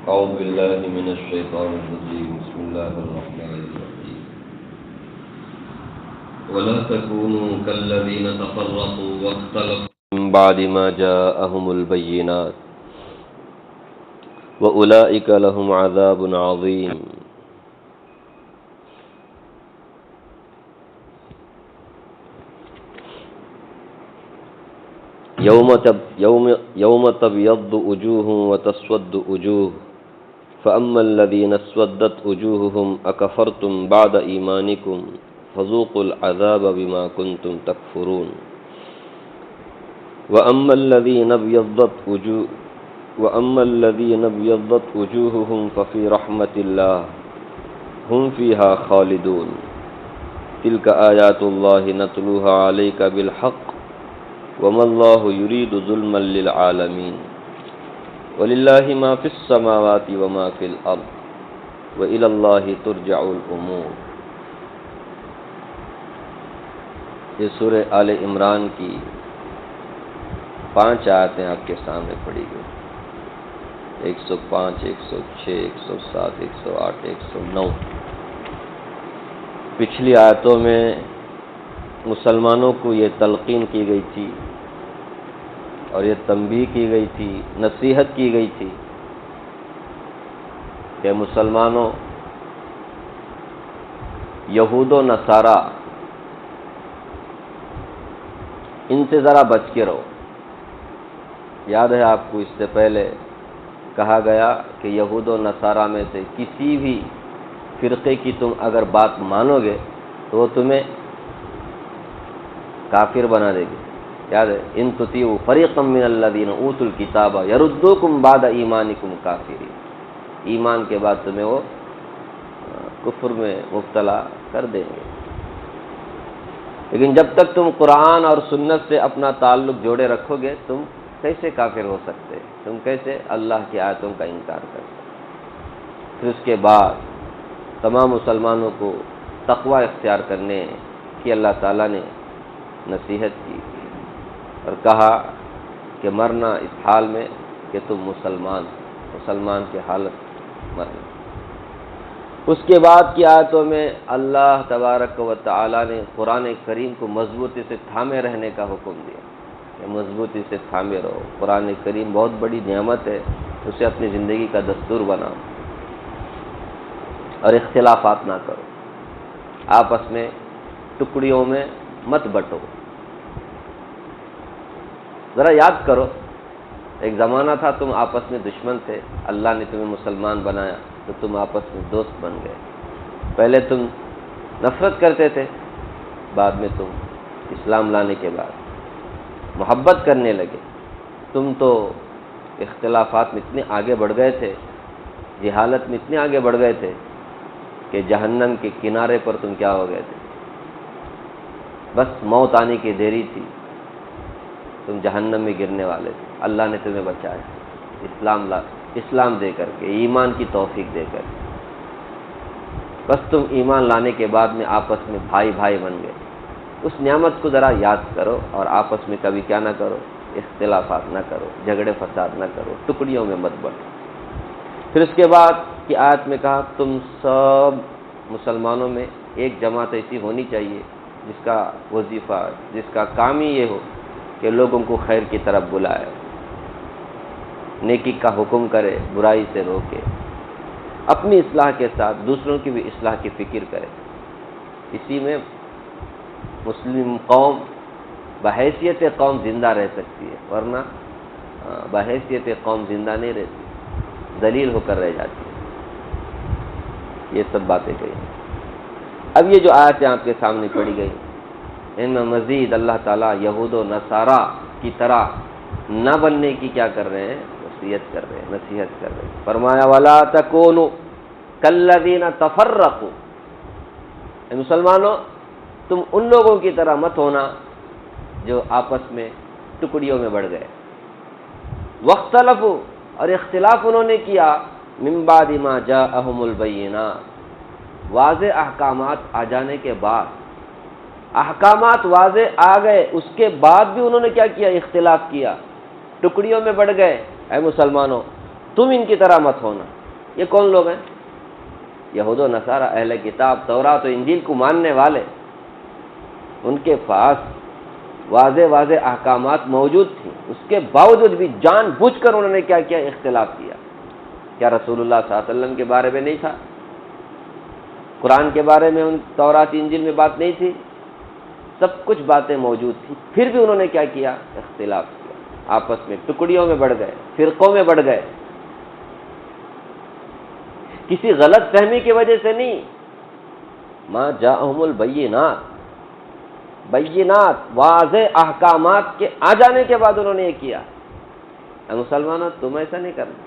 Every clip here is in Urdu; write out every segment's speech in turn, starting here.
أعوذ بالله من الشيطان الرجيم بسم الله الرحمن الرحيم ولا تكونوا كالذين تفرقوا واختلفوا من بعد ما جاءهم البينات وأولئك لهم عذاب عظيم يوم تبيض وجوه وتسود وجوه فأما الذين اسودت وجوههم أكفرتم بعد إيمانكم فذوقوا العذاب بما كنتم تكفرون وأما الذين ابيضت وجوههم ففي رحمة الله هم فيها خالدون تلك آيات الله نتلوها عليك بالحق وما الله يريد ظلما للعالمين وللہ ما فی السماوات وما فی الارض وإلی اللہ ترجع الامور۔ یہ سورہ آل عمران کی 5 آیتیں آپ کے سامنے پڑھی گئی، 105، 106، 107، 108، 109۔ پچھلی آیتوں میں مسلمانوں کو یہ تلقین کی گئی تھی اور یہ تنبیہ کی گئی تھی، نصیحت کی گئی تھی کہ مسلمانوں یہود و نصارہ ان سے ذرا بچ کے رہو۔ یاد ہے آپ کو اس سے پہلے کہا گیا کہ یہود و نصارہ میں سے کسی بھی فرقے کی تم اگر بات مانو گے تو وہ تمہیں کافر بنا دے گی۔ یاد ہے ان تطیعوا فریقا من الذین اوتوا الکتاب یردوکم بعد ایمانکم کافرین، ایمان کے بعد تمہیں وہ کفر میں مبتلا کر دیں گے۔ لیکن جب تک تم قرآن اور سنت سے اپنا تعلق جوڑے رکھو گے تم کیسے کافر ہو سکتے؟ تم کیسے اللہ کی آیتوں کا انکار کر سکتے؟ پھر اس کے بعد تمام مسلمانوں کو تقوی اختیار کرنے کی اللہ تعالیٰ نے نصیحت کی اور کہا کہ مرنا اس حال میں کہ تم مسلمان کی حالت مرنا۔ اس کے بعد کی آیتوں میں اللہ تبارک و تعالی نے قرآن کریم کو مضبوطی سے تھامے رہنے کا حکم دیا کہ مضبوطی سے تھامے رہو۔ قرآن کریم بہت بڑی نعمت ہے، اسے اپنی زندگی کا دستور بناؤ اور اختلافات نہ کرو، آپس میں ٹکڑیوں میں مت بٹو۔ ذرا یاد کرو، ایک زمانہ تھا تم آپس میں دشمن تھے، اللہ نے تمہیں مسلمان بنایا تو تم آپس میں دوست بن گئے۔ پہلے تم نفرت کرتے تھے، بعد میں تم اسلام لانے کے بعد محبت کرنے لگے۔ تم تو اختلافات میں اتنے آگے بڑھ گئے تھے، جہالت میں اتنے آگے بڑھ گئے تھے کہ جہنم کے کنارے پر تم کیا ہو گئے تھے، بس موت آنے کی دیری تھی، تم جہنم میں گرنے والے تھے۔ اللہ نے تمہیں بچایا اسلام دے کر کے، ایمان کی توفیق دے کر کے۔ بس تم ایمان لانے کے بعد میں آپس میں بھائی بن گئے۔ اس نعمت کو ذرا یاد کرو اور آپس میں کبھی کیا نہ کرو، اختلافات نہ کرو، جھگڑے فساد نہ کرو، ٹکڑیوں میں مت بٹو۔ پھر اس کے بعد کی آیت میں کہا تم سب مسلمانوں میں ایک جماعت ایسی ہونی چاہیے جس کا وظیفہ، جس کا کام ہی یہ ہو کہ لوگوں کو خیر کی طرف بلائے، نیکی کا حکم کرے، برائی سے روکے، اپنی اصلاح کے ساتھ دوسروں کی بھی اصلاح کی فکر کرے۔ اسی میں مسلم قوم بحیثیت قوم زندہ رہ سکتی ہے، ورنہ بحیثیت قوم زندہ نہیں رہتی، ذلیل ہو کر رہ جاتی ہے۔ یہ سب باتیں کہی۔ اب یہ جو آیتیں آپ کے سامنے پڑھی گئی، ان میں مزید اللہ تعالیٰ یہود و نصارہ کی طرح نہ بننے کی کیا کر رہے ہیں؟ نصیحت کر رہے ہیں۔ فرمایا وَلَا تَكُونُوا كَالَّذِينَ تَفَرَّقُوا، اے مسلمانوں تم ان لوگوں کی طرح مت ہونا جو آپس میں ٹکڑیوں میں بڑھ گئے۔ وَاخْتَلَفُوا، اور اختلاف انہوں نے کیا، مِن بَعْدِ مَا جَاءَهُمُ الْبَيِّنَاتُ، واضح احکامات آ جانے کے بعد، احکامات واضح آ گئے اس کے بعد بھی انہوں نے کیا کیا؟ اختلاف کیا، ٹکڑیوں میں بڑھ گئے۔ اے مسلمانوں تم ان کی طرح مت ہونا، یہ کون لوگ ہیں؟ یہود و نصارہ، اہل کتاب، تورات و انجیل کو ماننے والے. ان کے پاس واضح واضح احکامات موجود تھیں، اس کے باوجود بھی جان بوجھ کر انہوں نے کیا کیا؟ اختلاف کیا. کیا رسول اللہ صلی اللہ علیہ وسلم کے بارے میں نہیں تھا؟ قرآن کے بارے میں ان تورات انجیل میں بات نہیں تھی؟ سب کچھ باتیں موجود تھیں، پھر بھی انہوں نے کیا کیا؟ اختلاف کیا، آپس میں ٹکڑیوں میں بڑھ گئے، فرقوں میں بڑھ گئے. کسی غلط فہمی کی وجہ سے نہیں، ما جاءہم البینات، بینات واضح احکامات کے آ جانے کے بعد انہوں نے یہ کیا. اے مسلمانوں، تم ایسا نہیں کرنا.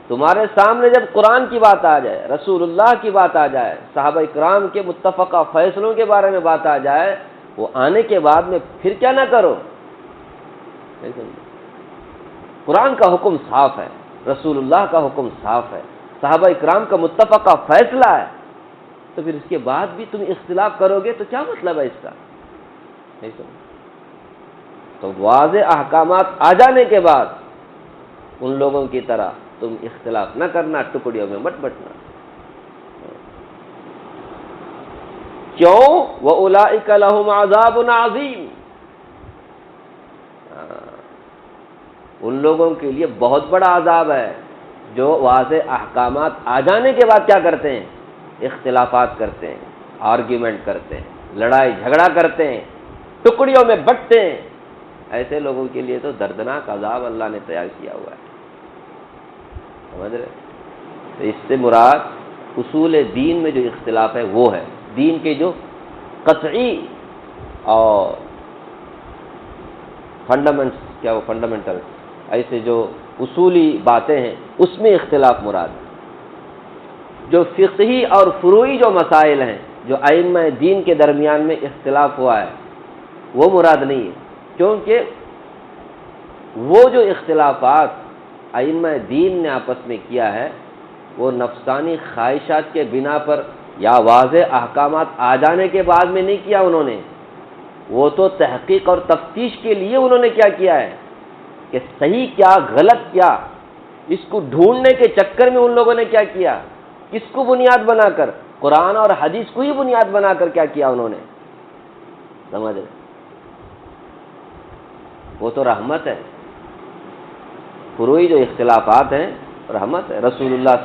تمہارے سامنے جب قرآن کی بات آ جائے، رسول اللہ کی بات آ جائے، صحابہ اکرام کے متفقہ فیصلوں کے بارے میں بات آ جائے، وہ آنے کے بعد میں پھر کیا نہ کرو. قرآن کا حکم صاف ہے، رسول اللہ کا حکم صاف ہے، صحابہ اکرام کا متفقہ فیصلہ ہے، تو پھر اس کے بعد بھی تم اختلاف کرو گے تو کیا مطلب ہے اس کا؟ تو واضح احکامات آ جانے کے بعد ان لوگوں کی طرح تم اختلاف نہ کرنا، ٹکڑیوں میں مت بٹنا. کیوں؟ وَأُولَٰئِكَ لَهُمْ عَذَابٌ عَظِيمٌ، ان لوگوں کے لیے بہت بڑا عذاب ہے جو واضح احکامات آ جانے کے بعد کیا کرتے ہیں؟ اختلافات کرتے ہیں، آرگیومنٹ کرتے ہیں، لڑائی جھگڑا کرتے ہیں، ٹکڑیوں میں بٹتے ہیں. ایسے لوگوں کے لیے تو دردناک عذاب اللہ نے تیار کیا ہوا ہے. سمجھ رہے؟ تو اس سے مراد اصول دین میں جو اختلاف ہے وہ ہے، دین کے جو قطعی اور فنڈامنٹس، کیا وہ فنڈامنٹل، ایسے جو اصولی باتیں ہیں اس میں اختلاف مراد ہے. جو فقہی اور فروعی جو مسائل ہیں، جو ائمہ دین کے درمیان میں اختلاف ہوا ہے، وہ مراد نہیں ہے. کیونکہ وہ جو اختلافات ائمہ دین نے آپس میں کیا ہے وہ نفسانی خواہشات کے بنا پر یا واضح احکامات آ جانے کے بعد میں نہیں کیا انہوں نے. وہ تو تحقیق اور تفتیش کے لیے انہوں نے کیا کیا ہے کہ صحیح کیا غلط کیا، اس کو ڈھونڈنے کے چکر میں ان لوگوں نے کیا کیا؟ کس کو بنیاد بنا کر؟ قرآن اور حدیث کو ہی بنیاد بنا کر کیا کیا انہوں نے. سمجھ رہے؟ وہ تو رحمت ہے. فروعی جو اختلافات ہیں رحمت ہے. رسول اللہ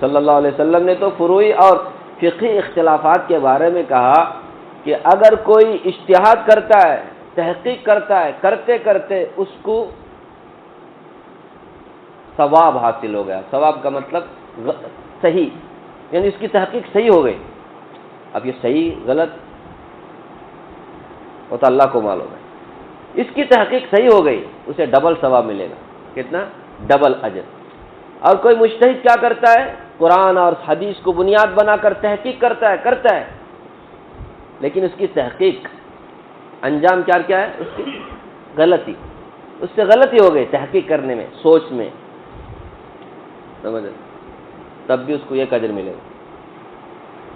صلی اللہ علیہ وسلم نے تو فروعی اور فقہی اختلافات کے بارے میں کہا کہ اگر کوئی اجتہاد کرتا ہے، تحقیق کرتا ہے، کرتے کرتے اس کو ثواب حاصل ہو گیا. ثواب کا مطلب صحیح، یعنی اس کی تحقیق صحیح ہو گئی. اب یہ صحیح غلط وہ تو اللہ کو معلوم ہے. اس کی تحقیق صحیح ہو گئی، اسے ڈبل ثواب ملے گا. کتنا؟ ڈبل اجر. اور کوئی مجتہد کیا کرتا ہے؟ قرآن اور حدیث کو بنیاد بنا کر تحقیق کرتا ہے لیکن اس کی تحقیق انجام کیا ہے؟ اس کی غلطی، اس سے غلطی ہو گئی تحقیق کرنے میں، سوچ میں. سمجھ، تب بھی اس کو ایک اجر ملے گا،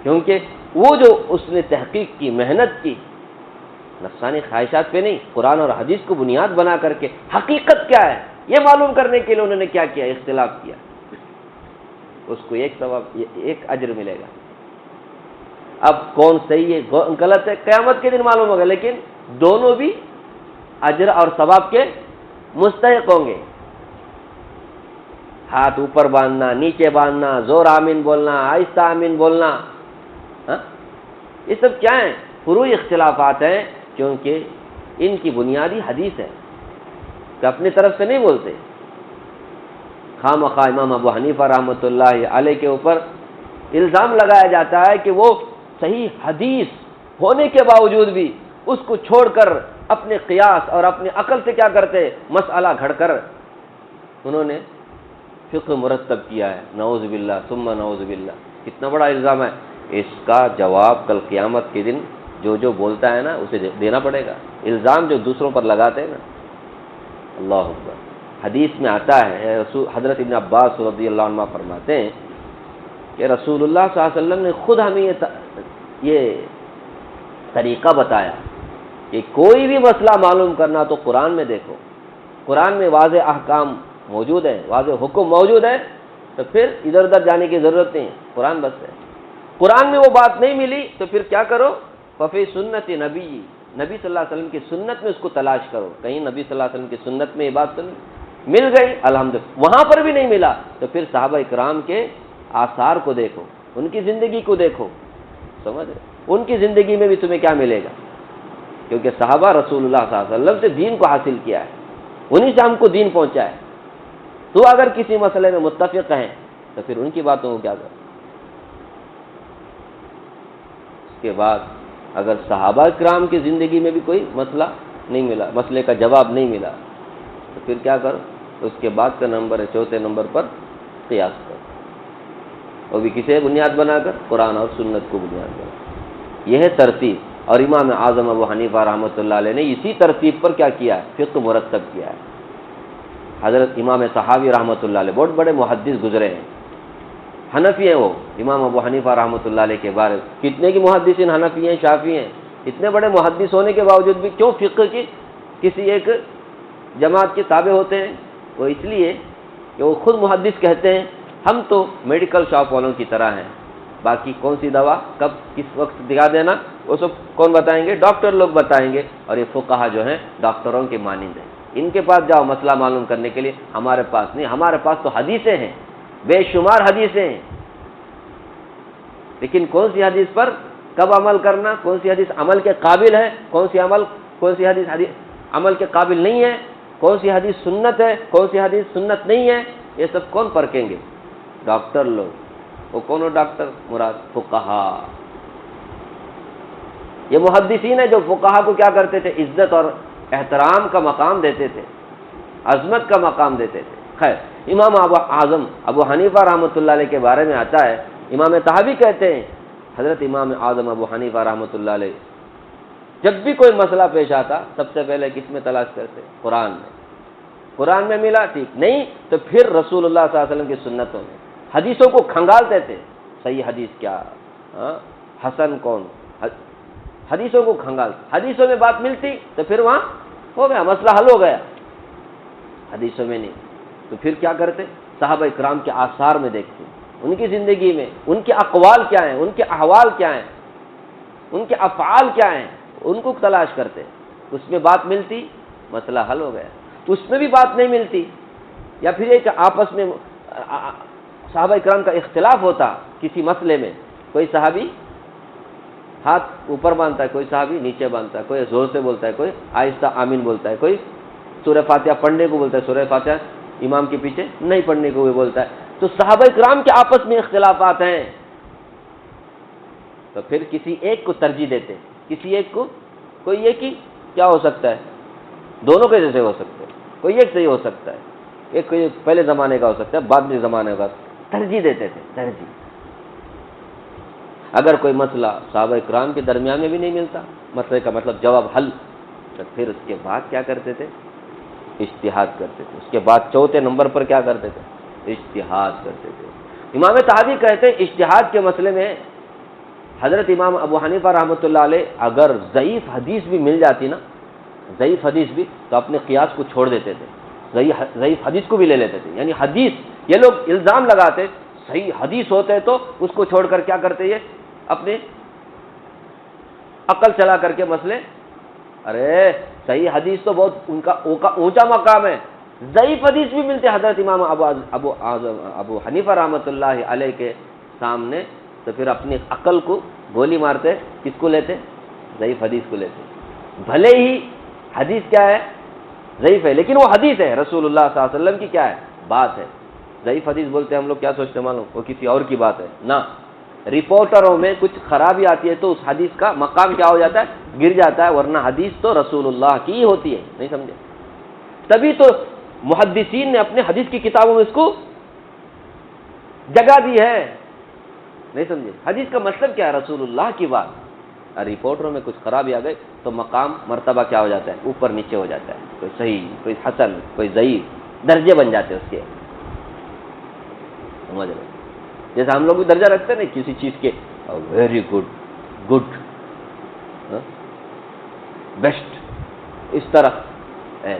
کیونکہ وہ جو اس نے تحقیق کی، محنت کی، نفسانی خواہشات پہ نہیں، قرآن اور حدیث کو بنیاد بنا کر کے حقیقت کیا ہے یہ معلوم کرنے کے لیے انہوں نے کیا کیا؟ اختلاف کیا. اس کو ایک ثواب، ایک اجر ملے گا. اب کون صحیح ہے غلط ہے قیامت کے دن معلوم ہوگا، لیکن دونوں بھی اجر اور ثواب کے مستحق ہوں گے. ہاتھ اوپر باندھنا، نیچے باندھنا، زور آمین بولنا، آہستہ آمین بولنا، یہ سب کیا ہیں؟ فروعی اختلافات ہیں، کیونکہ ان کی بنیادی حدیث ہے کہ اپنی طرف سے نہیں بولتے. خواہ مخواہ امام ابو حنیفہ رحمۃ اللہ علیہ کے اوپر الزام لگایا جاتا ہے کہ وہ صحیح حدیث ہونے کے باوجود بھی اس کو چھوڑ کر اپنے قیاس اور اپنی عقل سے کیا کرتے؟ مسئلہ گھڑ کر انہوں نے فقہ مرتب کیا ہے. نعوذ باللہ ثم نعوذ باللہ. کتنا بڑا الزام ہے. اس کا جواب کل قیامت کے دن جو بولتا ہے نا اسے دینا پڑے گا. الزام جو دوسروں پر لگاتے ہیں نا، اللہ اکبر. حدیث میں آتا ہے، حضرت ابن عباس رضی اللہ عنہ فرماتے ہیں کہ رسول اللہ صلی اللہ علیہ وسلم نے خود ہمیں یہ طریقہ بتایا کہ کوئی بھی مسئلہ معلوم کرنا تو قرآن میں دیکھو. قرآن میں واضح احکام موجود ہیں، واضح حکم موجود ہے، تو پھر ادھر ادھر جانے کی ضرورت نہیں ہے، قرآن بس ہے۔ قرآن میں وہ بات نہیں ملی تو پھر کیا کرو، ففی سنت نبی، نبی صلی اللہ علیہ وسلم کی سنت میں اس کو تلاش کرو، کہیں نبی صلی اللہ علیہ وسلم کی سنت میں یہ بات تو نہیں مل گئی الحمدللہ، وہاں پر بھی نہیں ملا تو پھر صحابہ کرام کے آثار کو دیکھو، ان کی زندگی کو دیکھو، سمجھ رہے، ان کی زندگی میں بھی تمہیں کیا ملے گا، کیونکہ صحابہ رسول اللہ صلی اللہ علیہ وسلم سے دین کو حاصل کیا ہے، انہی سے ہم کو دین پہنچا ہے۔ تو اگر کسی مسئلے میں متفق ہیں تو پھر ان کی باتوں کو کیا کرو۔ اس کے بعد اگر صحابہ کرام کی زندگی میں بھی کوئی مسئلہ نہیں ملا، مسئلے کا جواب نہیں ملا تو پھر کیا کرو، اس کے بعد کا نمبر ہے چوتھے نمبر پر قیاس کرو، وہ بھی کسے بنیاد بنا کر، قرآن اور سنت کو بنیاد بنا کر۔ یہ ہے ترتیب، اور امام اعظم ابو حنیفہ رحمۃ اللہ علیہ نے اسی ترتیب پر کیا کیا ہے، فقہ مرتب کیا ہے۔ حضرت امام صحابی رحمۃ اللہ علیہ بہت بڑے محدث گزرے ہیں، حنفی ہیں وہ، امام ابو حنیفہ رحمۃ اللہ علیہ کے بارے کتنے کی محدثین حنفی ہیں، شافعی ہیں، اتنے بڑے محدث ہونے کے باوجود بھی کیوں فقہ کی کسی ایک جماعت کے تابع ہوتے ہیں؟ وہ اس لیے کہ وہ خود محدث کہتے ہیں ہم تو میڈیکل شاپ والوں کی طرح ہیں، باقی کون سی دوا کب کس وقت دکھا دینا وہ سب کون بتائیں گے، ڈاکٹر لوگ بتائیں گے، اور یہ فقہا جو ہیں ڈاکٹروں کے مانند ہیں، ان کے پاس جاؤ مسئلہ معلوم کرنے کے لیے، ہمارے پاس نہیں، ہمارے پاس تو حدیثیں ہیں، بے شمار حدیثیں ہیں، لیکن کون سی حدیث پر کب عمل کرنا، کون سی حدیث عمل کے قابل ہے، کون سی حدیث عمل کے قابل نہیں ہے، کون سی حدیث سنت ہے، کون سی حدیث سنت نہیں ہے، یہ سب کون پرکھیں گے؟ ڈاکٹر لوگ۔ وہ کون ہو ڈاکٹر؟ مراد فقہا۔ یہ محدثین ہیں جو فقہا کو کیا کرتے تھے، عزت اور احترام کا مقام دیتے تھے، عظمت کا مقام دیتے تھے۔ خیر، امام اعظم ابو حنیفہ رحمۃ اللہ علیہ کے بارے میں آتا ہے، امام طحاوی کہتے ہیں حضرت امام اعظم ابو حنیفہ رحمۃ اللہ علیہ جب بھی کوئی مسئلہ پیش آتا سب سے پہلے کس میں تلاش کرتے؟ قرآن میں۔ قرآن میں ملا ٹھیک، نہیں تو پھر رسول اللہ صلی اللہ علیہ وسلم کی سنتوں میں، حدیثوں کو کھنگالتے تھے، صحیح حدیث کیا، حسن کون، حدیثوں کو کھنگال، حدیثوں میں بات ملتی تو پھر وہاں ہو گیا، مسئلہ حل ہو گیا، حدیثوں میں نہیں تو پھر کیا کرتے؟ صحابہ اکرام کے آثار میں دیکھتے، ان کی زندگی میں ان کے اقوال کیا ہیں، ان کے احوال کیا ہیں، ان کے افعال کیا ہیں، ان کو تلاش کرتے، اس میں بات ملتی مسئلہ حل ہو گیا، اس میں بھی بات نہیں ملتی یا پھر ایک آپس میں صحابہ اکرام کا اختلاف ہوتا کسی مسئلے میں، کوئی صحابی ہاتھ اوپر باندھتا ہے، کوئی صحابی نیچے باندھتا ہے، کوئی زور سے بولتا ہے، کوئی آہستہ آمین بولتا ہے، کوئی سورہ فاتحہ پڑھنے کو بولتا ہے، سورہ فاتحہ امام کے پیچھے نہیں پڑھنے کو بھی بولتا ہے، تو صحابہ اکرام کے آپس میں اختلافات ہیں، تو پھر کسی ایک کو ترجیح دیتے، کسی ایک کو، کوئی ایک ہی کیا ہو سکتا ہے، دونوں کے جیسے ہو سکتے ہیں، کوئی ایک صحیح ہو سکتا ہے، ایک کوئی پہلے زمانے کا ہو سکتا ہے، بعد میں زمانے کا، ترجیح دیتے تھے، ترجیح۔ اگر کوئی مسئلہ صحابہ اکرام کے درمیان میں بھی نہیں ملتا، مسئلے کا مطلب جواب حل، تو پھر اس کے بعد کیا کرتے تھے؟ اجتہاد کرتے تھے، اس کے بعد چوتھے نمبر پر کیا کرتے تھے؟ اجتہاد کرتے تھے۔ امام طحاوی کہتے ہیں اجتہاد کے مسئلے میں حضرت امام ابو حنیفہ رحمۃ اللہ علیہ اگر ضعیف حدیث بھی مل جاتی نا، ضعیف حدیث بھی، تو اپنے قیاس کو چھوڑ دیتے تھے، ضعیف حدیث کو بھی لے لیتے تھے، یعنی حدیث، یہ لوگ الزام لگاتے صحیح حدیث ہوتے تو اس کو چھوڑ کر کیا کرتے، یہ اپنی عقل چلا کر کے مسئلے، ارے صحیح حدیث تو بہت ان کا اونچا مقام ہے، ضعیف حدیث بھی ملتے حضرت امام ابو حنیفہ رحمۃ اللہ علیہ کے سامنے، تو پھر اپنی عقل کو گولی مارتے، کس کو لیتے؟ ضعیف حدیث کو لیتے، بھلے ہی حدیث کیا ہے، ضعیف ہے، لیکن وہ حدیث ہے، رسول اللہ صلی اللہ علیہ وسلم کی کیا ہے، بات ہے۔ ضعیف حدیث بولتے ہیں ہم لوگ کیا سوچتے ہیں معلوم، وہ کسی اور کی بات ہے، نہ، رپورٹروں میں کچھ خرابی آتی ہے تو اس حدیث کا مقام کیا ہو جاتا ہے، گر جاتا ہے، ورنہ حدیث تو رسول اللہ کی ہی ہوتی ہے، نہیں سمجھے؟ تبھی تو محدثین نے اپنے حدیث کی کتابوں میں اس کو جگہ دی ہے، نہیں سمجھے؟ حدیث کا مطلب کیا ہے، رسول اللہ کی بات، اور رپورٹروں میں کچھ خرابی آ گئی تو مقام مرتبہ کیا ہو جاتا ہے، اوپر نیچے ہو جاتا ہے، کوئی صحیح، کوئی حسن، کوئی ضعیف، درجے بن جاتے ہیں اس کے، سمجھ رہے؟ جیسے ہم لوگ بھی درجہ رکھتے ہیں نا کسی چیز کے، ویری گڈ، بیسٹ، اس طرح ہے۔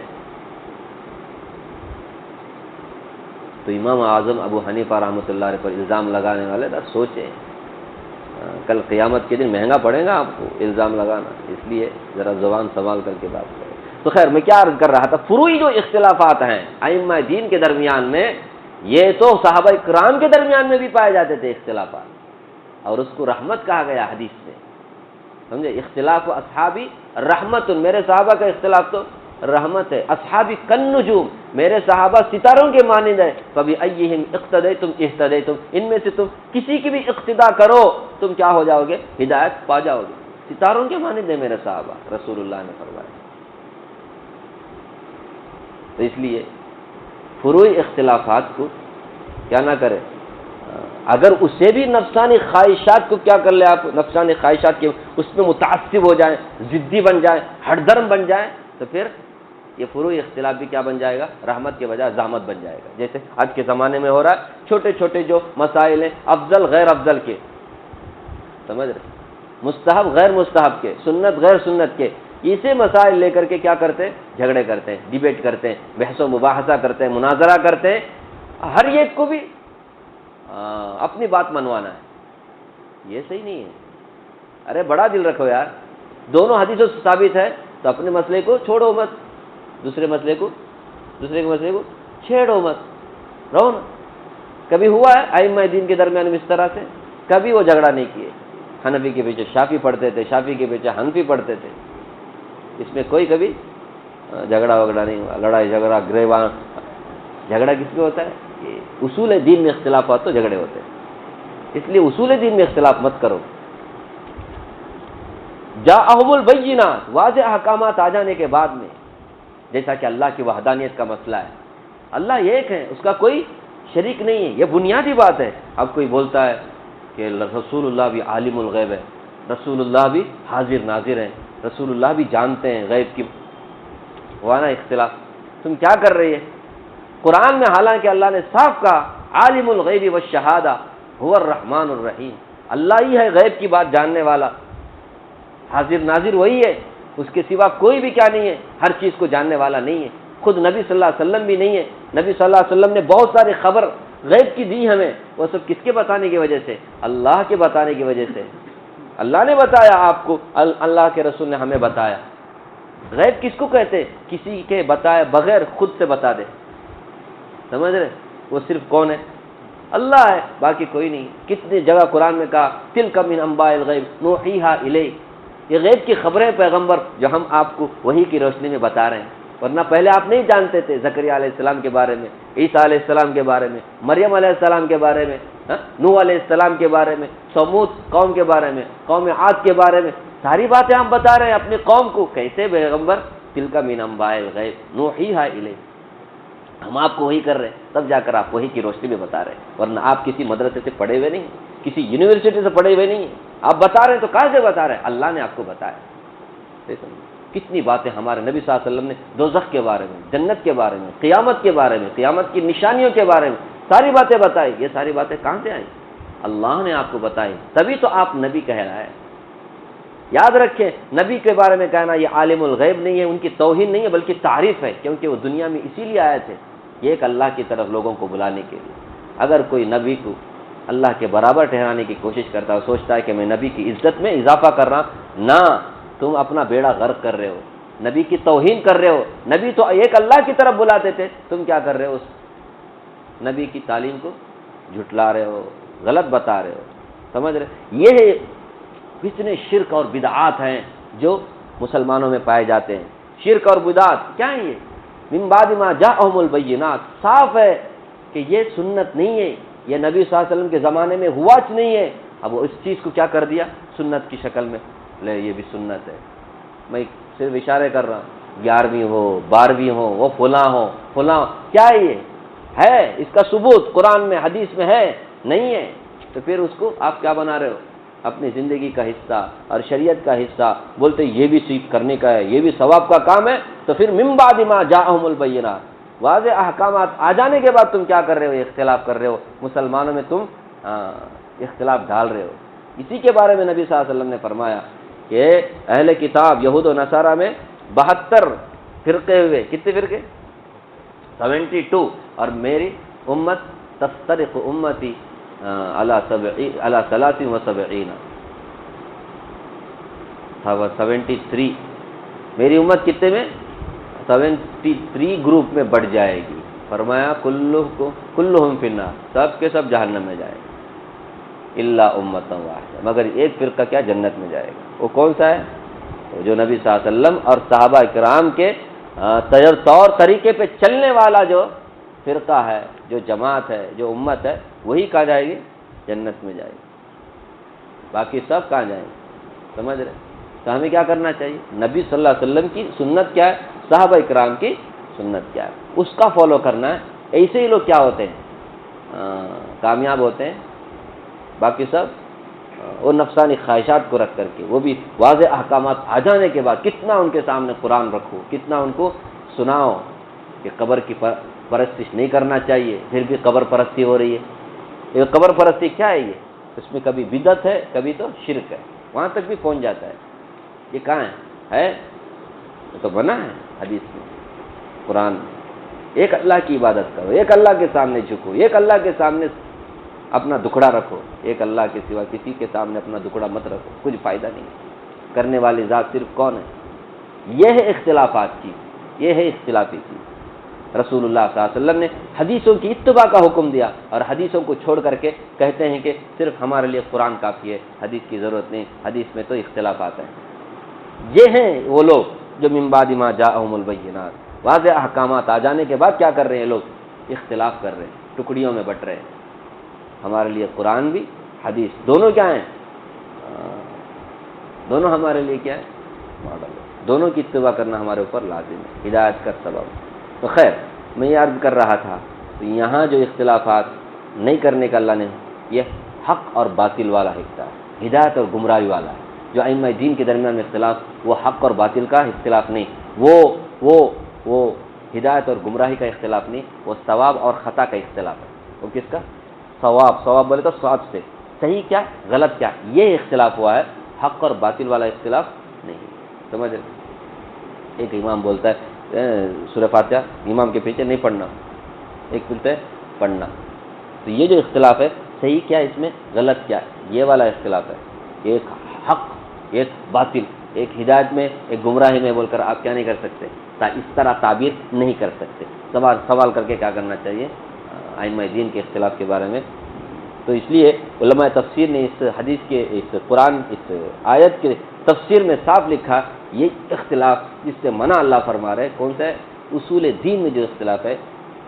تو امام اعظم ابو حنیفہ رحمۃ اللہ علیہ پر الزام لگانے والے ذرا سوچیں، کل قیامت کے دن مہنگا پڑے گا آپ کو الزام لگانا، اس لیے ذرا زبان سنبھال کر کے بات کریں۔ تو خیر میں کیا عرض کر رہا تھا، فروعی جو اختلافات ہیں ائمہ دین کے درمیان میں، یہ تو صحابہ کرام کے درمیان میں بھی پائے جاتے تھے اختلافات، اور اس کو رحمت کہا گیا حدیث سے، سمجھے؟ اختلاف اصحابی رحمت، میرے صحابہ کا اختلاف تو رحمت ہے۔ اصحابی کالنجوم، میرے صحابہ ستاروں کے مانند ہے، فبأیہم اقتدیتم اہتدیتم، ان میں سے تم کسی کی بھی اقتدا کرو تم کیا ہو جاؤ گے؟ ہدایت پا جاؤ گے۔ ستاروں کے مانند ہے میرے صحابہ، رسول اللہ نے فرمایا۔ تو اس لیے فروعی اختلافات کو کیا نہ کرے، اگر اسے بھی نفسانی خواہشات کو کیا کر لے، آپ نفسانی خواہشات کے اس میں متعصب ہو جائیں، ضدی بن جائیں، ہٹ درم بن جائیں، تو پھر یہ فروعی اختلاف بھی کیا بن جائے گا؟ رحمت کے بجائے زحمت بن جائے گا۔ جیسے آج کے زمانے میں ہو رہا ہے، چھوٹے چھوٹے جو مسائل ہیں، افضل غیر افضل کے، سمجھ رہے، مستحب غیر مستحب کے، سنت غیر سنت کے، اسے مسائل لے کر کے کیا کرتے ہیں؟ جھگڑے کرتے ہیں، ڈیبیٹ کرتے ہیں، بحث و مباحثہ کرتے ہیں، مناظرہ کرتے ہیں، ہر ایک کو بھی اپنی بات منوانا ہے۔ یہ صحیح نہیں ہے۔ ارے بڑا دل رکھو یار، دونوں حدیثوں سے ثابت ہے تو اپنے مسئلے کو چھوڑو مت، دوسرے کے مسئلے کو چھیڑو مت، رہو نا۔ کبھی ہوا ہے ائمہ دین کے درمیان اس طرح سے؟ کبھی وہ جھگڑا نہیں کیے، حنفی کے پیچھے شافعی پڑھتے تھے، شافعی کے پیچھے حنفی پڑھتے تھے، اس میں کوئی کبھی جھگڑا وگڑا نہیں ہوا، لڑائی جھگڑا گریباں۔ جھگڑا کس میں ہوتا ہے؟ یہ اصول دین میں اختلافات تو جھگڑے ہوتے ہیں، اس لیے اصول دین میں اختلاف مت کرو۔ جاءہم البینات، واضح احکامات آ جانے کے بعد میں، جیسا کہ اللہ کی وحدانیت کا مسئلہ ہے، اللہ ایک ہے، اس کا کوئی شریک نہیں ہے، یہ بنیادی بات ہے۔ اب کوئی بولتا ہے کہ رسول اللہ بھی عالم الغیب ہے، رسول اللہ بھی حاضر ناظر ہے، رسول اللہ بھی جانتے ہیں غیب کی، ہوا نا اختلاف۔ تم کیا کر رہی ہے؟ قرآن میں حالانکہ اللہ نے صاف کہا عالم الغیب والشہادہ هو الرحمن الرحیم، اللہ ہی ہے غیب کی بات جاننے والا، حاضر ناظر وہی ہے، اس کے سوا کوئی بھی کیا نہیں ہے، ہر چیز کو جاننے والا نہیں ہے، خود نبی صلی اللہ علیہ وسلم بھی نہیں ہے۔ نبی صلی اللہ علیہ وسلم نے بہت ساری خبر غیب کی دی ہمیں، وہ سب کس کے بتانے کی وجہ سے؟ اللہ کے بتانے کی وجہ سے۔ اللہ نے بتایا آپ کو، اللہ کے رسول نے ہمیں بتایا۔ غیب کس کو کہتے؟ کسی کے بتائے بغیر خود سے بتا دے، سمجھ رہے؟ وہ صرف کون ہے؟ اللہ ہے، باقی کوئی نہیں۔ کتنی جگہ قرآن میں کہا تلک من انباء الغیب نوحیہا الیک، یہ غیب کی خبریں پیغمبر جو ہم آپ کو وحی کی روشنی میں بتا رہے ہیں، ورنہ پہلے آپ نہیں جانتے تھے زکریا علیہ السلام کے بارے میں، عیسیٰ علیہ السلام کے بارے میں، مریم علیہ السلام کے بارے میں، نوح علیہ السلام کے بارے میں، سمود قوم کے بارے میں، قوم عاد کے بارے میں، ساری باتیں ہم بتا رہے ہیں اپنی قوم کو۔ کیسے پیغمبر؟ تلک من انباء الغیب نوحیہا الیک، ہم آپ کو وہی کر رہے ہیں، تب جا کر آپ وہی کی روشنی میں بتا رہے ہیں، ورنہ آپ کسی مدرسے سے پڑھے ہوئے نہیں، کسی یونیورسٹی سے پڑھے ہوئے نہیں ہیں، آپ بتا رہے ہیں تو کہاں سے بتا رہے ہیں؟ اللہ نے آپ کو بتایا۔ کتنی باتیں ہمارے نبی صلی اللہ علیہ وسلم نے دوزخ کے بارے میں، جنت کے بارے میں، قیامت کے بارے میں، قیامت کی نشانیوں کے بارے میں ساری باتیں بتائی۔ یہ ساری باتیں کہاں سے آئیں؟ اللہ نے آپ کو بتائی، تبھی تو آپ نبی کہہ رہا ہے۔ یاد رکھیں، نبی کے بارے میں کہنا یہ عالم الغیب نہیں ہے، ان کی توہین نہیں ہے، بلکہ تعریف ہے، کیونکہ وہ دنیا میں اسی لیے آئے تھے، یہ ایک اللہ کی طرف لوگوں کو بلانے کے لیے۔ اگر کوئی نبی کو اللہ کے برابر ٹھہرانے کی کوشش کرتا ہے، سوچتا ہے کہ میں نبی کی عزت میں اضافہ کر رہا ہوں، نہ، تم اپنا بیڑا غرق کر رہے ہو، نبی کی توہین کر رہے ہو۔ نبی تو ایک اللہ کی طرف بلاتے تھے، تم کیا کر رہے ہو؟ اس نبی کی تعلیم کو جھٹلا رہے ہو، غلط بتا رہے ہو، سمجھ رہے؟ یہ اتنے شرک اور بدعات ہیں جو مسلمانوں میں پائے جاتے ہیں۔ شرک اور بدعات کیا ہیں؟ یہ من بعد ما جاءہم البینات، صاف ہے کہ یہ سنت نہیں ہے، یہ نبی صلی اللہ علیہ وسلم کے زمانے میں ہوا نہیں ہے۔ اب وہ اس چیز کو کیا کر دیا؟ سنت کی شکل میں، لے یہ بھی سنت ہے۔ میں صرف اشارے کر رہا ہوں، 11ویں ہو، 12ویں ہو، وہ فلاں ہو، فلاں، کیا ہے؟ یہ ہے اس کا ثبوت قرآن میں حدیث میں ہے؟ نہیں ہے، تو پھر اس کو آپ کیا بنا رہے ہو؟ اپنی زندگی کا حصہ اور شریعت کا حصہ، بولتے یہ بھی سیکھ کرنے کا ہے، یہ بھی ثواب کا کام ہے، تو پھر من بعد ما جاءہم البینات، واضح احکامات آ جانے کے بعد تم کیا کر رہے ہو؟ اختلاف کر رہے ہو، مسلمانوں میں تم اختلاف ڈال رہے ہو۔ اسی کے بارے میں نبی صلی اللہ علیہ وسلم نے فرمایا کہ اہل کتاب یہود و نصارہ میں 72 فرقے ہوئے، کتنے فرقے؟ 72، اور میری امت تفترق امتی علی 73 میری امت کتنے میں 73 گروپ میں بڑھ جائے گی. فرمایا کلہم فی النار، سب کے سب جہنم میں جائے گا، الا امۃ واحدہ، مگر ایک فرقہ کیا جنت میں جائے گا. وہ کون سا ہے؟ وہ جو نبی صلی اللہ علیہ وسلم اور صحابہ کرام کے طور طریقے پہ چلنے والا جو فرقہ ہے، جو جماعت ہے، جو امت ہے، وہی کہاں جائے گی؟ جنت میں جائے گی. باقی سب کہاں جائیں گے؟ سمجھ رہے؟ تو ہمیں کیا کرنا چاہیے؟ نبی صلی اللہ علیہ وسلم کی سنت کیا ہے، صحابہ کرام کی سنت کیا ہے، اس کا فالو کرنا ہے. ایسے ہی لوگ کیا ہوتے ہیں؟ کامیاب ہوتے ہیں. باقی سب وہ نفسانی خواہشات کو رکھ کر کے، وہ بھی واضح احکامات آ جانے کے بعد کتنا ان کے سامنے قرآن رکھو، کتنا ان کو سناؤ کہ قبر کی پرستش نہیں کرنا چاہیے، پھر بھی قبر پرستی ہو رہی ہے. یہ قبر پرستی کیا ہے؟ یہ اس میں کبھی بدعت ہے، کبھی تو شرک ہے، وہاں تک بھی پہنچ جاتا ہے. یہ کہاں ہے؟ یہ تو بنا ہے حدیث میں، قرآن میں. ایک اللہ کی عبادت کرو، ایک اللہ کے سامنے جھکو، ایک اللہ کے سامنے اپنا دکھڑا رکھو، ایک اللہ کے سوا کسی کے سامنے اپنا دکھڑا مت رکھو، کچھ فائدہ نہیں. کرنے والی ذات صرف کون ہے؟ یہ ہے اختلافات کی، یہ ہے اختلافی چیز. رسول اللہ صلی اللہ علیہ وسلم نے حدیثوں کی اتباع کا حکم دیا، اور حدیثوں کو چھوڑ کر کے کہتے ہیں کہ صرف ہمارے لیے قرآن کافی ہے، حدیث کی ضرورت نہیں، حدیث میں تو اختلافات ہیں. یہ ہیں وہ لوگ جو من بعد ما جاءہم البینات، واضح احکامات آ جانے کے بعد کیا کر رہے ہیں لوگ؟ اختلاف کر رہے ہیں، ٹکڑیوں میں بٹ رہے ہیں. ہمارے لیے قرآن بھی، حدیث دونوں کیا ہیں؟ دونوں ہمارے لیے کیا ہے؟ ماڈل ہے. دونوں کی اتباع کرنا ہمارے اوپر لازم ہے، ہدایت کا سبب. تو خیر، میں یہ عرض کر رہا تھا، تو یہاں جو اختلافات نہیں کرنے کا اللہ نے، یہ حق اور باطل والا حصہ ہے، ہدایت اور گمراہی والا ہے. جو ائمہ دین کے درمیان میں اختلاف، وہ حق اور باطل کا اختلاف نہیں، وہ ہدایت اور گمراہی کا اختلاف نہیں، وہ ثواب اور خطا کا اختلاف ہے. وہ کس کا؟ ثواب بولے تو صواب سے، صحیح کیا غلط کیا، یہ اختلاف ہوا ہے، حق اور باطل والا اختلاف نہیں. سمجھ رہے؟ ایک امام بولتا ہے سورہ فاتحہ امام کے پیچھے نہیں پڑھنا، ایک بولتا ہے پڑھنا. تو یہ جو اختلاف ہے، صحیح کیا اس میں، غلط کیا، یہ والا اختلاف ہے. ایک حق، ایک باطل، ایک ہدایت میں، ایک گمراہی میں بول کر آپ کیا نہیں کر سکتے، اس طرح تعبیر نہیں کر سکتے. سوال کر کے کیا کرنا چاہیے ائمہ دین کے اختلاف کے بارے میں. تو اس لیے علماء تفسیر نے اس حدیث کے، اس قرآن، اس آیت کے تفسیر میں صاف لکھا، یہ اختلاف جس سے منع اللہ فرما رہے کون سا ہے؟ اصول دین میں جو اختلاف ہے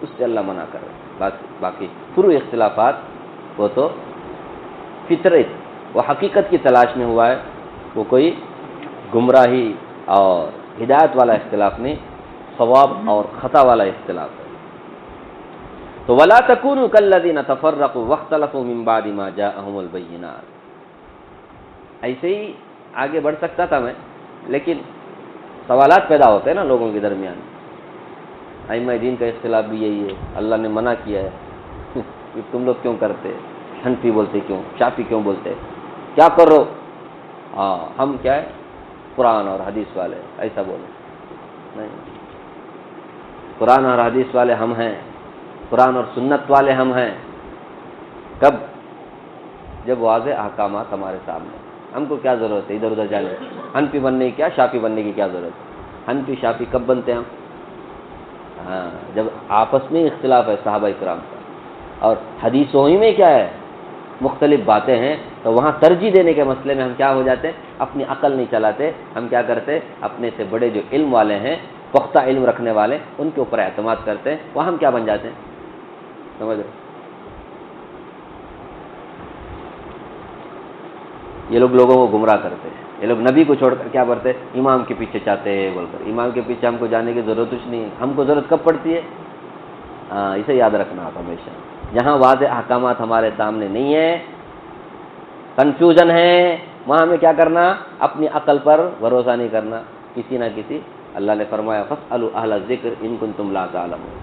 اس سے اللہ منع کر رہے ہیں. باقی فروع اختلافات وہ تو فطرت، وہ حقیقت کی تلاش میں ہوا ہے، وہ کوئی گمراہی اور ہدایت والا اختلاف نہیں، ثواب اور خطا والا اختلاف ہے. تو وَلَا تَكُونُوا كَالَّذِينَ تَفَرَّقُوا وَاخْتَلَفُوا مِن بَعْدِ مَا جَاءَهُمُ الْبَيِّنَاتُ. ایسے ہی آگے بڑھ سکتا تھا میں، لیکن سوالات پیدا ہوتے ہیں نا لوگوں کے درمیان. ائمہ دین کا اختلاف بھی یہی ہے، اللہ نے منع کیا ہے کہ تم لوگ کیوں کرتے، حنفی بولتے کیوں، شافعی کیوں بولتے، کیا کرو؟ ہم کیا ہے؟ قرآن اور حدیث والے، ایسا بولے نہیں. قرآن اور حدیث والے ہم ہیں، قرآن اور سنت والے ہم ہیں. کب؟ جب واضح احکامات ہمارے سامنے. ہم کو کیا ضرورت ہے ادھر ادھر جانے؟ حنفی بننے کی کیا، شافعی بننے کی کیا ضرورت ہے؟ حنفی شافعی کب بنتے ہیں ہم؟ جب آپس میں اختلاف ہے صحابہ کرام کا، اور حدیثوں ہی میں کیا ہے، مختلف باتیں ہیں، تو وہاں ترجیح دینے کے مسئلے میں ہم کیا ہو جاتے ہیں؟ اپنی عقل نہیں چلاتے. ہم کیا کرتے؟ اپنے سے بڑے جو علم والے ہیں، پختہ علم رکھنے والے، ان کے اوپر اعتماد کرتے ہیں. وہ ہم کیا بن جاتے ہیں؟ سمجھ رہے؟ یہ لوگ لوگوں کو گمراہ کرتے ہیں. یہ لوگ نبی کو چھوڑ کر کیا کرتے؟ امام کے پیچھے چاہتے ہیں بول کر. امام کے پیچھے ہم کو جانے کی ضرورت کچھ نہیں ہے. ہم کو ضرورت کب پڑتی ہے؟ اسے یاد رکھنا آپ ہمیشہ. جہاں واضح احکامات ہمارے سامنے نہیں ہیں، کنفیوژن ہے، وہاں ہمیں کیا کرنا؟ اپنی عقل پر بھروسہ نہیں کرنا. کسی نہ کسی، اللہ نے فرمایا فاسألوا اہل الذکر ان کنتم لا تعلمون.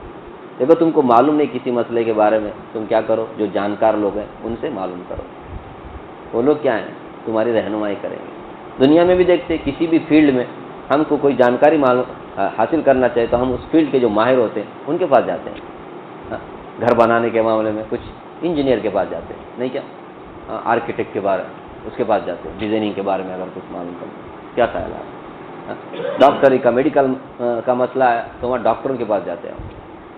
دیکھو تم کو معلوم نہیں کسی مسئلے کے بارے میں، تم کیا کرو؟ جو جانکار لوگ ہیں ان سے معلوم کرو. وہ لوگ کیا ہیں؟ تمہاری رہنمائی کریں گے. دنیا میں بھی دیکھتے کسی بھی فیلڈ میں ہم کو کوئی جانکاری حاصل کرنا چاہے تو ہم اس فیلڈ کے جو ماہر ہوتے ہیں ان کے پاس جاتے ہیں. گھر بنانے کے معاملے میں کچھ انجینئر کے پاس جاتے ہیں، نہیں کیا، آرکیٹیکٹ کے بارے اس کے پاس جاتے ہیں، ڈیزائننگ کے بارے میں اگر کچھ معلوم کرنا، کیا خیال ہے؟ ڈاکٹری کا، میڈیکل کا مسئلہ ہے تو وہاں ڈاکٹروں کے پاس جاتے ہیں،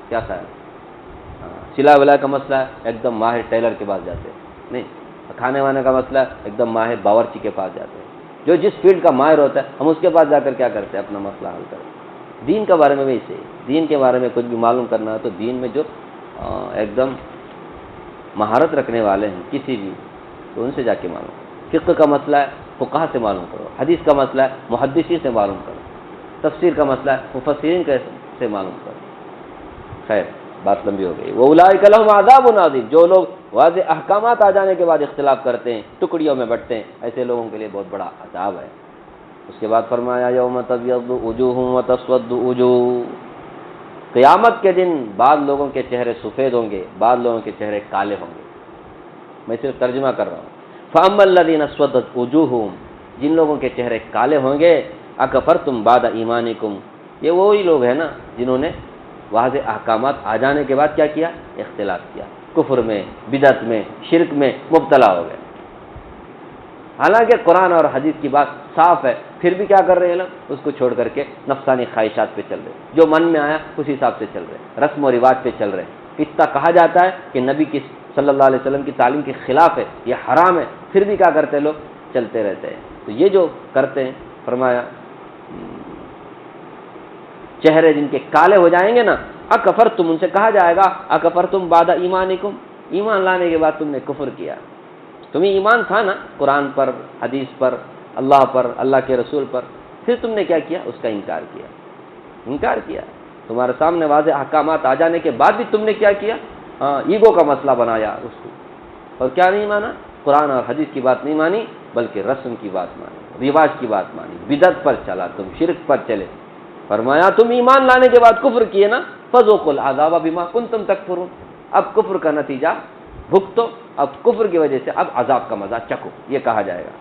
کیا خیال ہے؟ سلائی ولائی کا مسئلہ ہے ایک دم ماہر ٹیلر کے پاس جاتے ہیں، نہیں، کھانے وانے کا مسئلہ ہے ایک دم ماہر باورچی کے پاس جاتے ہیں، جو جس فیلڈ کا ماہر ہوتا ہے ہم اس کے پاس جا کر کیا کرتے ہیں، اپنا مسئلہ حل کرتے ہیں۔ دین کے بارے میں بھی اسے، دین کے بارے میں کچھ بھی معلوم کرنا ہے تو دین میں جو ایک دم مہارت رکھنے والے ہیں کسی بھی، تو ان سے جا کے معلوم کرو۔ فقہ کا مسئلہ ہے فقہا سے معلوم کرو، حدیث کا مسئلہ ہے محدثین سے معلوم کرو، تفسیر کا مسئلہ ہے مفسرین سے معلوم کرو۔ خیر، بات لمبی ہو گئی۔ وَأُولَٰئِكَ لَهُمْ عَذَابٌ عَظِيمٌ، جو لوگ واضح احکامات آ جانے کے بعد اختلاف کرتے ہیں، ٹکڑیوں میں بٹتے ہیں، ایسے لوگوں کے لیے بہت بڑا عذاب ہے۔ اس کے بعد فرمایا یوم تبیض وجوہ وتسود وجوہ، قیامت کے دن بعض لوگوں کے چہرے سفید ہوں گے، بعض لوگوں کے چہرے کالے ہوں گے۔ میں صرف ترجمہ کر رہا ہوں۔ فَأَمَّا الَّذِينَ اسْوَدَّتْ وُجُوهُهُمْ، جن لوگوں کے چہرے کالے ہوں گے، اکفرتم بعد ایمانکم، یہ وہی لوگ ہیں نا جنہوں نے واضح احکامات آ جانے کے بعد کیا کیا، اختلاف کیا، کفر میں، بدعت میں، شرک میں مبتلا ہو گئے۔ حالانکہ قرآن اور حدیث کی بات صاف ہے، پھر بھی کیا کر رہے ہیں لوگ، اس کو چھوڑ کر کے نفسانی خواہشات پہ چل رہے، جو من میں آیا اس حساب سے چل رہے، رسم و رواج پہ چل رہے۔ اتنا کہا جاتا ہے کہ نبی کی صلی اللہ علیہ وسلم کی تعلیم کے خلاف ہے، یہ حرام ہے، پھر بھی کیا کرتے لوگ، چلتے رہتے ہیں۔ تو یہ جو کرتے ہیں، فرمایا چہرے جن کے کالے ہو جائیں گے نا، اکفرتم، ان سے کہا جائے گا اکفرتم بعد ایمانکم، ایمان لانے کے بعد تم نے کفر کیا، تمہیں ایمان تھا نا قرآن پر، حدیث پر، اللہ پر، اللہ کے رسول پر، پھر تم نے کیا کیا، اس کا انکار کیا، انکار کیا۔ تمہارے سامنے واضح احکامات آ جانے کے بعد بھی تم نے کیا کیا، ایگو کا مسئلہ بنایا اس کو، اور کیا نہیں مانا، قرآن اور حدیث کی بات نہیں مانی، بلکہ رسم کی بات مانی، رواج کی بات مانی، بدعت پر چلا، تم شرک پر چلے۔ فرمایا تم ایمان لانے کے بعد کفر کیے نا، فذوقوا العذاب بما کنتم تکفرون، اب کفر کا نتیجہ بھگتو، اب کفر کی وجہ سے اب عذاب کا مزہ چکھو، یہ کہا جائے گا۔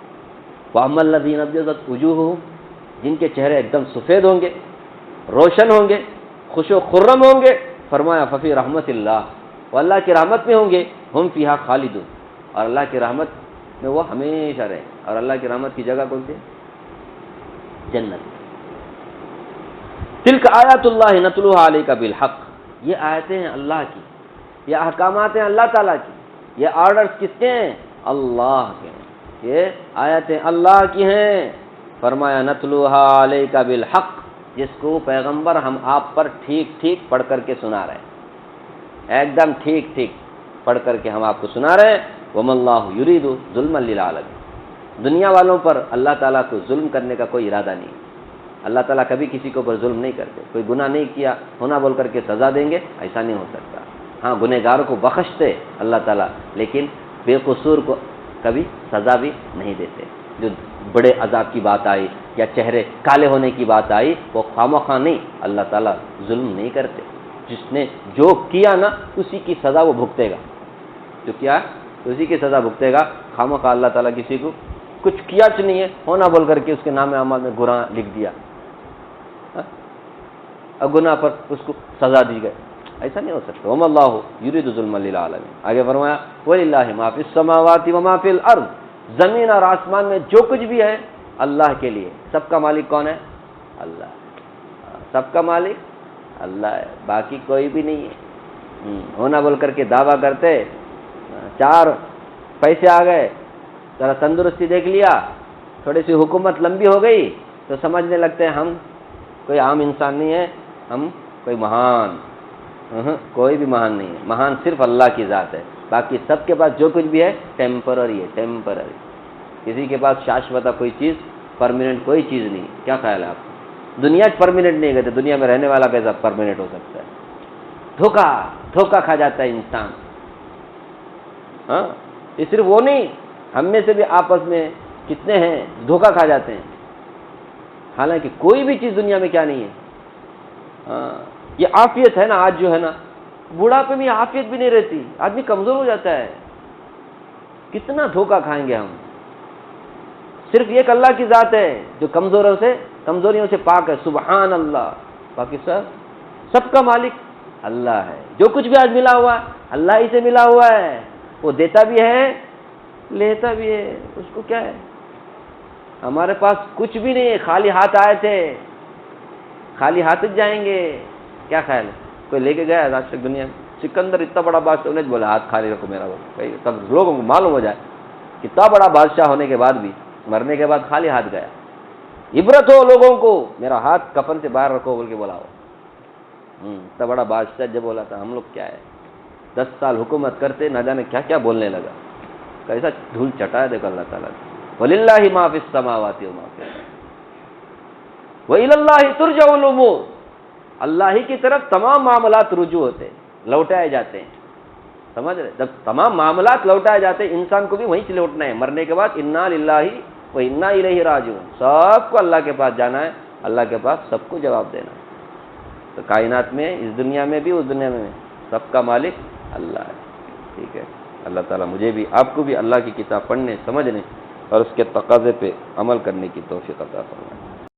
وَأَمَّا الَّذِينَ ابْيَضَّتْ وُجُوهُهُمْ، جن کے چہرے ایک دم سفید ہوں گے، روشن ہوں گے، خوش و خرم ہوں گے، فرمایا ففی رحمت اللہ، وہ اللہ کی رحمت میں ہوں گے، ہم فیہا خالدون، اور اللہ کی رحمت میں وہ ہمیشہ رہیں۔ اور اللہ کی رحمت کی جگہ کون سی؟ جنت۔ تلک آیات اللہ نتلوها علیک بالحق، یہ آیتیں ہیں اللہ کی، یہ احکامات ہیں اللہ تعالیٰ کی، یہ آرڈرز کس کے ہیں؟ اللہ کے ہیں، یہ آیتیں اللہ کی ہیں۔ فرمایا نتلوها علیک بالحق، جس کو پیغمبر ہم آپ پر ٹھیک ٹھیک پڑھ کر کے سنا رہے ہیں، ایک دم ٹھیک ٹھیک پڑھ کر کے ہم آپ کو سنا رہے ہیں۔ وَمَا اللَّهُ يُرِيدُ ظُلْمًا لِلْعَالَمِينَ، دنیا والوں پر اللہ تعالیٰ کو ظلم کرنے کا کوئی ارادہ نہیں، اللہ تعالیٰ کبھی کسی کے اوپر ظلم نہیں کرتے، کوئی گناہ نہیں کیا ہونا بول کر کے سزا دیں گے، ایسا نہیں ہو سکتا۔ ہاں گنہگاروں کو بخشتے اللہ تعالیٰ، لیکن بے قصور کو کبھی سزا بھی نہیں دیتے۔ جو بڑے عذاب کی بات آئی یا چہرے کالے ہونے کی بات آئی، وہ خواہ نہیں، اللہ تعالیٰ ظلم نہیں کرتے، جس نے جو کیا نا اسی کی سزا وہ بھگتے گا، جو کیا اسی کی سزا بھگتے گا۔ خواہ اللہ تعالیٰ کسی کو کچھ کیا نہیں ہے، ہونا بول کر کے اس کے نام اعمال میں گناہ لکھ دیا، اور گناہ پر اس کو سزا دی گئی، ایسا نہیں ہو سکتا۔ وَمَا اللَّهُ يُرِيدُ ظُلْمًا لِلْعَالَمِينَ، آگے فرمایا وَلِلَّهِ مَا فِي السَّمَاوَاتِ وَمَا فِي الْأَرْضِ، زمین اور آسمان میں جو کچھ بھی ہے اللہ کے لیے، سب کا مالک کون ہے؟ اللہ، سب کا مالک اللہ ہے، باقی کوئی بھی نہیں ہے۔ ہونا بول کر کے دعویٰ کرتے، چار پیسے آ گئے، ذرا تندرستی دیکھ لیا، تھوڑی سی حکومت لمبی ہو گئی تو سمجھنے لگتے ہیں ہم کوئی عام انسان نہیں ہے، ہم کوئی مہان، کوئی بھی مہان نہیں ہے، مہان صرف اللہ کی ذات ہے، باقی سب کے پاس جو کچھ بھی ہے ٹیمپرری ہے، ٹیمپرری، کسی کے پاس شاشوتا کوئی چیز، پرماننٹ کوئی چیز نہیں۔ کیا خیال ہے آپ کو؟ دنیا پرماننٹ نہیں کہتے، دنیا میں رہنے والا کیسا پرماننٹ ہو سکتا ہے؟ دھوکہ کھا جاتا ہے انسان۔ ہاں، یہ صرف وہ نہیں، ہم میں سے بھی آپس میں کتنے ہیں دھوکہ کھا جاتے ہیں، حالانکہ کوئی بھی چیز دنیا میں کیا نہیں ہے۔ ہاں، یہ عافیت ہے نا، آج جو ہے نا بوڑھاپے میں عافیت بھی نہیں رہتی، آدمی کمزور ہو جاتا ہے، کتنا دھوکہ کھائیں گے ہم۔ صرف ایک اللہ کی ذات ہے جو کمزوریوں سے پاک ہے، سبحان اللہ، باقی سب کا مالک اللہ ہے. جو کچھ بھی آج ملا ہوا ہے اللہ ہی سے ملا ہوا ہے. وہ دیتا بھی ہے لیتا بھی ہے. اس کو کیا ہے؟ ہمارے پاس کچھ بھی نہیں ہے، خالی ہاتھ آئے تھے، خالی ہاتھ جائیں گے. کیا خیال ہے؟ کوئی لے کے گیا آج تک دنیا میں؟ سکندر اتنا بڑا بادشاہ انہیں بولا ہاتھ خالی رکھو میرا، تب لوگوں کو معلوم ہو جائے کتنا بڑا بادشاہ ہونے کے بعد بھی مرنے کے بعد خالی ہاتھ گیا. عبرت ہو لوگوں کو، میرا ہاتھ کفن سے باہر رکھو بول کے بولا ہو. اتنا بڑا بادشاہ جب بولا تھا. ہم لوگ کیا ہے 10 سال حکومت کرتے نہ جانے کیا کیا بولنے لگا. کیسا دھول چٹا ہے دیکھو اللہ تعالیٰ نے. وَلِلَّهِ مَا فِي السَّمَاوَاتِ وَمَا فِي الْأَرْضِ وَإِلَى اللَّهِ تُرْجَعُ الْأُمُورُ. اللہ ہی کی طرف تمام معاملات رجوع ہوتے ہیں، لوٹائے جاتے ہیں. سمجھ رہے؟ جب تمام معاملات لوٹائے جاتے ہیں انسان کو بھی وہیں سے لوٹنا ہے. مرنے کے بعد اِنَّا لِلَّهِ وَإِنَّا إِلَيْهِ راجعون. سب کو اللہ کے پاس جانا ہے، اللہ کے پاس سب کو جواب دینا ہے. تو کائنات میں اس دنیا میں بھی اس دنیا میں سب کا مالک اللہ ہے. ٹھیک ہے. اللہ تعالیٰ مجھے بھی آپ کو بھی اللہ کی کتاب پڑھنے، سمجھنے اور اس کے تقاضے پہ عمل کرنے کی توفیق عطا فرمائے.